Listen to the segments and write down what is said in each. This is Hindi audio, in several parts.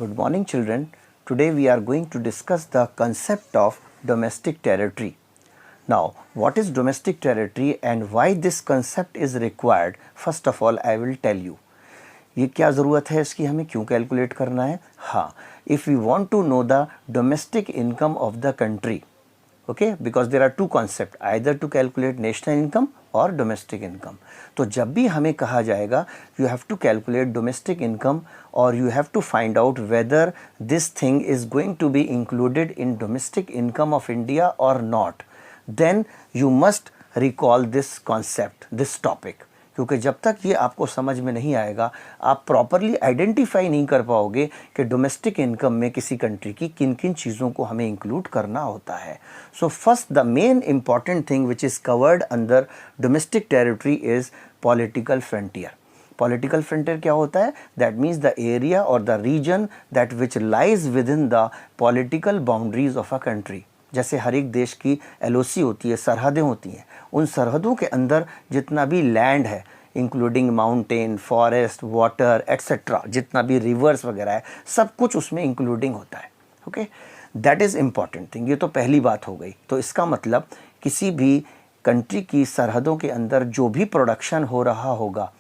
Good morning, children. Today we are going to discuss the concept of domestic territory. Now, what is domestic territory and why this concept is required? First of all, I will tell you. ये क्या ज़रूरत है इसकी, हमें क्यों कैलकुलेट करना है? हाँ, if we want to know the domestic income of the country, okay, because there are two concepts, either to calculate national income और डोमेस्टिक इनकम. तो जब भी हमें कहा जाएगा you have to calculate domestic income और you have to find out whether this thing is going to be included in domestic income of India और not, then you must recall this concept, this topic. क्योंकि जब तक ये आपको समझ में नहीं आएगा आप प्रॉपरली आइडेंटिफाई नहीं कर पाओगे कि डोमेस्टिक इनकम में किसी कंट्री की किन किन चीज़ों को हमें इंक्लूड करना होता है. So first the main important thing which is covered under domestic territory is political frontier. Political frontier क्या होता है? दैट मीन्स द एरिया और the region that which lies within the political boundaries of a country. जैसे हर एक देश की एलओसी होती है, सरहदें होती हैं, उन सरहदों के अंदर जितना भी लैंड है including mountain, forest, water etcetera, जितना भी रिवर्स वगैरह है, सब कुछ उसमें इंक्लूडिंग होता है. Okay, that is important thing. ये तो पहली बात हो गई. तो इसका मतलब किसी भी कंट्री की सरहदों के अंदर जो भी प्रोडक्शन हो रहा होगा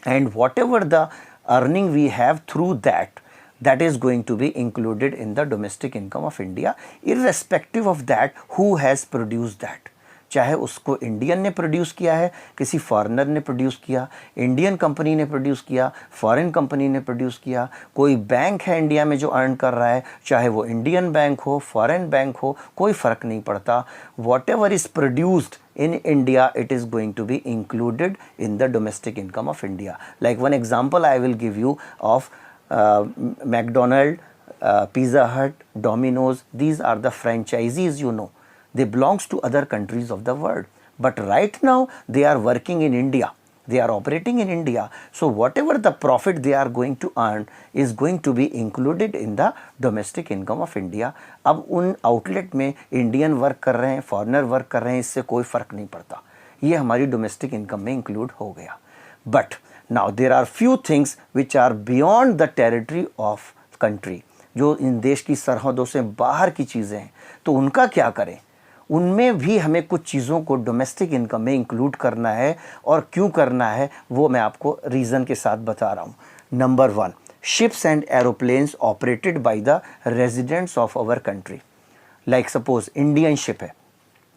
and whatever the earning we have through that, that is going to be included in the domestic income of India, irrespective of that who has produced that. चाहे उसको इंडियन ने प्रोड्यूस किया है, किसी फॉरेनर ने प्रोड्यूस किया, इंडियन कंपनी ने प्रोड्यूस किया, फॉरेन कंपनी ने प्रोड्यूस किया, कोई बैंक है इंडिया में जो अर्न कर रहा है, चाहे वो इंडियन बैंक हो, फॉरेन बैंक हो, कोई फ़र्क नहीं पड़ता. What ever is produced in India, it is going to be included in the domestic income of India. Like one example I will give you of McDonald, Pizza Hut, Domino's. These are the franchisees, you know. They belongs to other countries of the world. But right now they are working in India. They are operating in India. So whatever the profit they are going to earn is going to be included in the domestic income of India. अब उन आउटलेट में इंडियन वर्क कर रहे हैं, फॉरेनर वर्क कर रहे हैं, इससे कोई फ़र्क नहीं पड़ता. ये हमारी डोमेस्टिक इनकम में इंक्लूड हो गया. But now there are few things which are beyond the territory of country, जो इन देश की सरहदों से बाहर की चीज़ें हैं. तो उनका क्या करें? उनमें भी हमें कुछ चीज़ों को डोमेस्टिक इनकम में इंक्लूड करना है. और क्यों करना है वो मैं आपको रीज़न के साथ बता रहा हूँ. Number 1, ships and aeroplanes operated by the residents of our country. Like suppose Indian ship है.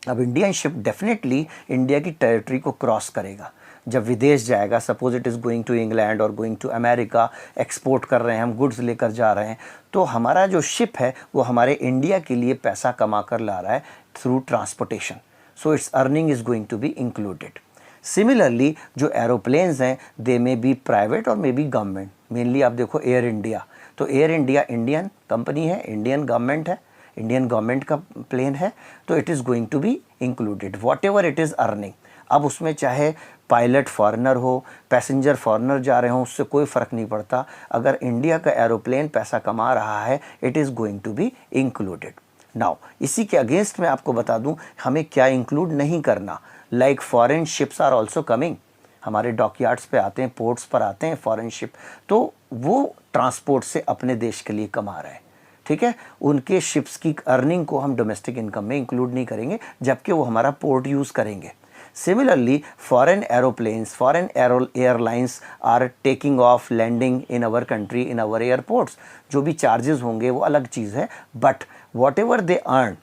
अब इंडियन शिप डेफिनेटली इंडिया की टेरिटरी को क्रॉस करेगा. जब विदेश जाएगा, suppose it is going to England और गोइंग टू अमेरिका, एक्सपोर्ट कर रहे हैं, हम गुड्स लेकर जा रहे हैं, तो हमारा जो शिप है वो हमारे इंडिया के लिए पैसा कमा कर ला रहा है through transportation. So its earning is going to be included. Similarly जो एरोप्लेन्स हैं दे मे बी प्राइवेट और मे बी गवर्नमेंट. मेनली आप देखो एयर इंडिया, तो एयर इंडिया इंडियन कंपनी है, इंडियन गवर्नमेंट है, इंडियन गवर्नमेंट का प्लेन है, तो it is going to be included whatever it is earning. अब उसमें चाहे पायलट फॉरेनर हो, पैसेंजर फॉरेनर जा रहे हों, उससे कोई फ़र्क नहीं पड़ता. अगर इंडिया का एरोप्लेन पैसा कमा रहा है it is going to be included. Now इसी के अगेंस्ट मैं आपको बता दूं हमें क्या इंक्लूड नहीं करना. Like foreign ships are also coming. हमारे डॉकयार्ड्स पे आते हैं, पोर्ट्स पर आते हैं फॉरेन शिप, तो वो ट्रांसपोर्ट से अपने देश के लिए कमा रहे हैं. ठीक है, उनके शिप्स की अर्निंग को हम डोमेस्टिक इनकम में इंक्लूड नहीं करेंगे जबकि वो हमारा पोर्ट यूज़ करेंगे. Similarly, foreign aeroplanes, foreign airlines are taking off, landing in our country, in our airports. जो भी charges होंगे वो अलग चीज़ है, but whatever they earn,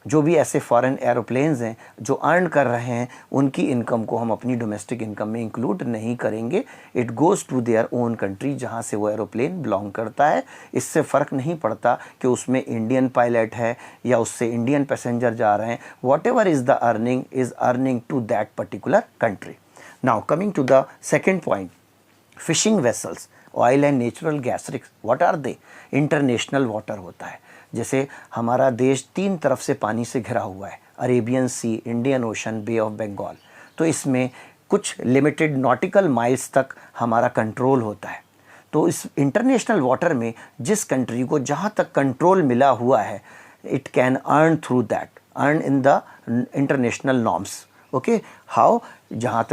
जो भी ऐसे फॉरेन एरोप्लेन्स हैं जो अर्न कर रहे हैं उनकी इनकम को हम अपनी डोमेस्टिक इनकम में इंक्लूड नहीं करेंगे. It goes to their own country जहाँ से वो एरोप्लेन बिलोंग करता है. इससे फ़र्क नहीं पड़ता कि उसमें इंडियन पायलट है या उससे इंडियन पैसेंजर जा रहे हैं. Whatever is the earning is earning to that particular country. Now coming to the second point, fishing vessels, oil and natural gas rigs, what are they? International water होता है. जैसे हमारा देश 3 तरफ से पानी से घिरा हुआ है, Arabian sea, Indian ocean, bay of Bengal. तो इसमें कुछ लिमिटेड नॉटिकल माइल्स तक हमारा कंट्रोल होता है. तो इस इंटरनेशनल वाटर में जिस कंट्री को जहाँ तक कंट्रोल मिला हुआ है it can earn through that, earn in the international norms. Okay, how, जहाँ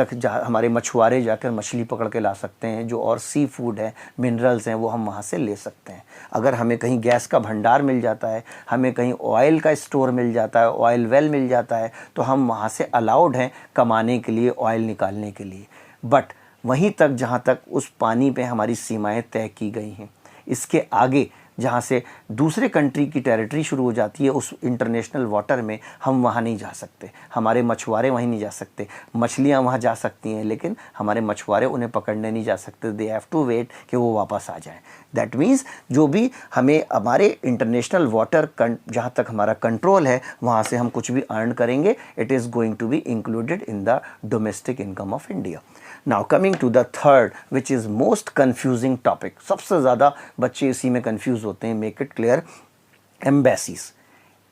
हमारे मछुआरे जाकर मछली पकड़ के ला सकते हैं, जो और सी फूड है, मिनरल्स हैं, वो हम वहाँ से ले सकते हैं। अगर हमें कहीं गैस का भंडार मिल जाता है, हमें कहीं ऑयल का स्टोर मिल जाता है, ऑयल वेल मिल जाता है, तो हम वहाँ से अलाउड हैं कमाने के लिए, ऑयल निकालने के लिए। बट वहीं तक जहाँ तक उस पानी पे हमारी सीमाएं तय की गई हैं। इसके आगे जहाँ से दूसरे कंट्री की टेरिटरी शुरू हो जाती है, उस इंटरनेशनल वाटर में हम वहाँ नहीं जा सकते, हमारे मछुआरे वहीं नहीं जा सकते। मछलियाँ वहाँ जा सकती हैं, लेकिन हमारे मछुआरे उन्हें पकड़ने नहीं जा सकते। दे हैव टू वेट कि वो वापस आ जाएं। दैट मीन्स जो भी हमें हमारे इंटरनेशनल वाटर जहाँ तक हमारा कंट्रोल है, वहाँ से हम कुछ भी अर्न करेंगे, it is going to be included in the domestic income of India. Now coming to the third which is most confusing topic, सबसे ज़्यादा बच्चे इसी में कन्फ्यूज़ होते हैं, make it clear. Embassies,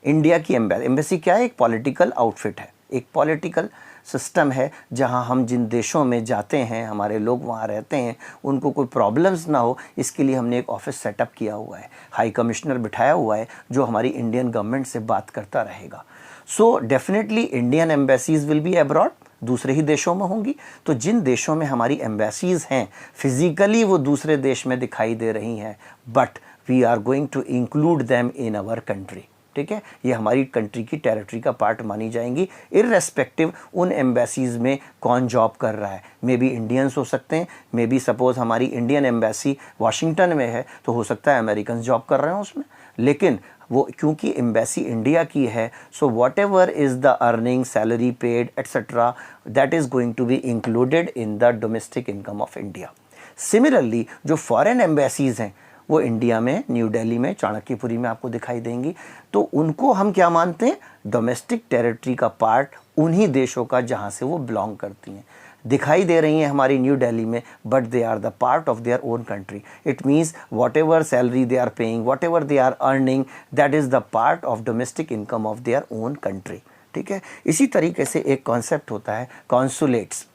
India की एम्बेसी क्या है? एक पॉलिटिकल आउटफिट है, एक पॉलिटिकल सिस्टम है, जहां हम जिन देशों में जाते हैं, हमारे लोग वहां रहते हैं, उनको कोई प्रॉब्लम्स ना हो, इसके लिए हमने एक ऑफिस सेटअप किया हुआ है, हाई कमिश्नर बिठाया हुआ है, जो हमारी इंडियन गवर्नमेंट से बात करता रहेगा। So definitely Indian embassies will be abroad, दूसरे ही देशों में होंगी। तो जिन देशों में हमारी एम्बेसीज हैं, फिजिकली वो दूसरे देश में दिखाई दे रही हैं, but we are going to include them in our country. ठीक है, ये हमारी कंट्री की टेरिटरी का पार्ट मानी जाएंगी, इररेस्पेक्टिव उन एम्बेसीज में कौन जॉब कर रहा है। मे बी इंडियंस हो सकते हैं, मे बी सपोज हमारी इंडियन एम्बेसी वाशिंगटन में है, तो हो सकता है अमेरिकन जॉब कर रहे हो उसमें, लेकिन वो क्योंकि एम्बेसी इंडिया की है, so whatever is the earning, salary paid etcetera, that is going to be included in the domestic income of India. Similarly जो फॉरेन एम्बेसीज हैं, वो इंडिया में, न्यू दिल्ली में, चाणक्यपुरी में आपको दिखाई देंगी, तो उनको हम क्या मानते हैं? डोमेस्टिक टेरिटरी का पार्ट, उन्हीं देशों का जहाँ से वो बिलोंग करती हैं। दिखाई दे रही हैं हमारी न्यू दिल्ली में, but they are the part of their own country. It means whatever salary they are paying, whatever they are earning, that is the part of domestic income of their own country. ठीक है, इसी तरीके से एक कॉन्सेप्ट होता है कॉन्सुलेट्स।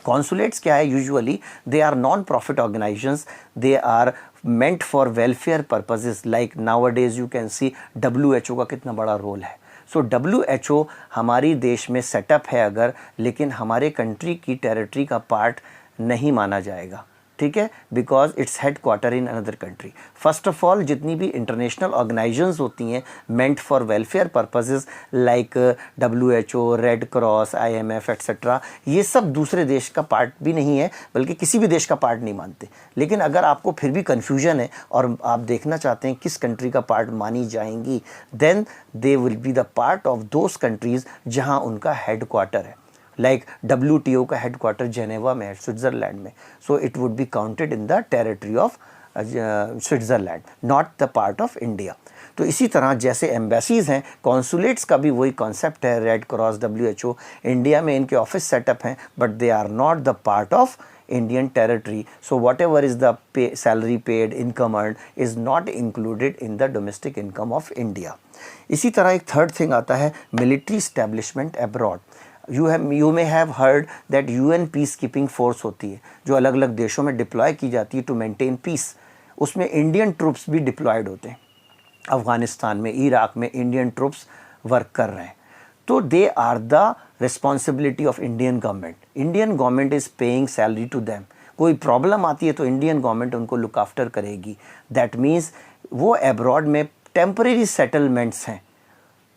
कॉन्सुलेट्स क्या है? Usually they are non profit organisations, they are meant for welfare purposes, like nowadays you can see WHO का कितना बड़ा रोल है। सो WHO हमारी देश में सेटअप है अगर, लेकिन हमारे कंट्री की टेरिटरी का पार्ट नहीं माना जाएगा। ठीक है, because its head quarter in another country. First of all जितनी भी इंटरनेशनल ऑर्गेनाइजेशंस होती हैं meant for welfare purposes, like WHO, red cross, IMF etcetera, ये सब दूसरे देश का पार्ट भी नहीं है, बल्कि किसी भी देश का पार्ट नहीं मानते। लेकिन अगर आपको फिर भी कन्फ्यूजन है और आप देखना चाहते हैं किस कंट्री का पार्ट मानी जाएंगी, then they will be the part of those countries जहाँ उनका हेड क्वार्टर है। लाइक WTO का हेडक्वार्टर जेनेवा में है, स्विट्ज़रलैंड में, so it would be counted in the territory of Switzerland, not the part of India. तो इसी तरह जैसे एम्बेसीज़ हैं, कॉन्सुलेट्स का भी वही कॉन्सेप्ट है, रेड क्रॉस, WHO, इंडिया में इनके ऑफिस सेटअप हैं, but they are not the part of Indian territory. So whatever is the salary paid, income earn is not included in the domestic income of India. इसी तरह एक थर्ड थिंग आता है military establishment abroad. You may have heard that UN peace keeping force होती है, जो अलग अलग देशों में डिप्लॉय की जाती है टू मेंटेन पीस। उसमें इंडियन ट्रूप्स भी डिप्लॉयड होते हैं। अफ़गानिस्तान में, इराक में इंडियन ट्रूप्स वर्क कर रहे हैं, तो they are the responsibility of Indian government. Indian government is paying salary to them. कोई प्रॉब्लम आती है तो इंडियन गवर्नमेंट उनको लुक आफ्टर करेगी। दैट मीन्स वो एब्रॉड में टेम्परेरी सेटलमेंट्स हैं,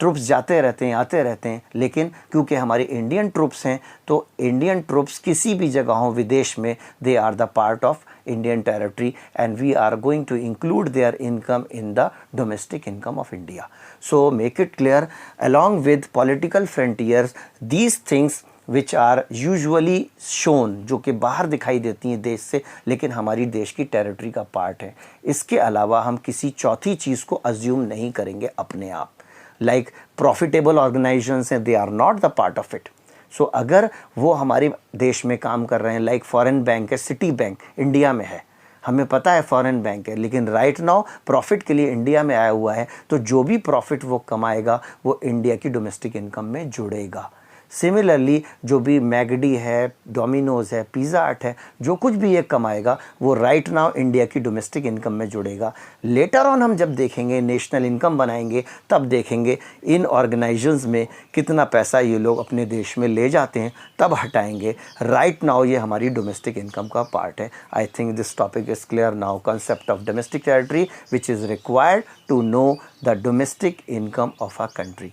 ट्रूप्स जाते रहते हैं, आते रहते हैं, लेकिन क्योंकि हमारे इंडियन ट्रूप्स हैं, तो इंडियन ट्रूप्स किसी भी जगह हो विदेश में, they are the part of Indian territory and we are going to include their income in the domestic income of India. So make it clear, along with political frontiers, these things which are usually shown, जो कि बाहर दिखाई देती हैं देश से, लेकिन हमारी देश की टेरिटरी का पार्ट है। इसके अलावा हम किसी चौथी चीज़ को अज्यूम नहीं करेंगे अपने आप। लाइक प्रॉफिटेबल ऑर्गेनाइजेशंस हैं, they are not the part of it. So अगर वो हमारे देश में काम कर रहे हैं, लाइक फॉरेन बैंक है, सिटी बैंक इंडिया में है, हमें पता है फॉरेन बैंक है, लेकिन राइट नाउ प्रॉफिट के लिए इंडिया में आया हुआ है, तो जो भी प्रॉफिट वो कमाएगा वो इंडिया की डोमेस्टिक इनकम में जुड़ेगा। सिमिलरली जो भी मैगडी है, डोमिनोज़ है, पिज़्ज़ा हट है, जो कुछ भी ये कमाएगा वो राइट नाउ इंडिया की डोमेस्टिक इनकम में जुड़ेगा। लेटर ऑन हम जब देखेंगे, नेशनल इनकम बनाएंगे, तब देखेंगे इन ऑर्गेनाइजेशंस में कितना पैसा ये लोग अपने देश में ले जाते हैं, तब हटाएंगे। राइट नाउ ये हमारी डोमेस्टिक इनकम का पार्ट है। I think this topic is clear now. Concept of domestic territory which is required to know the domestic income of a country.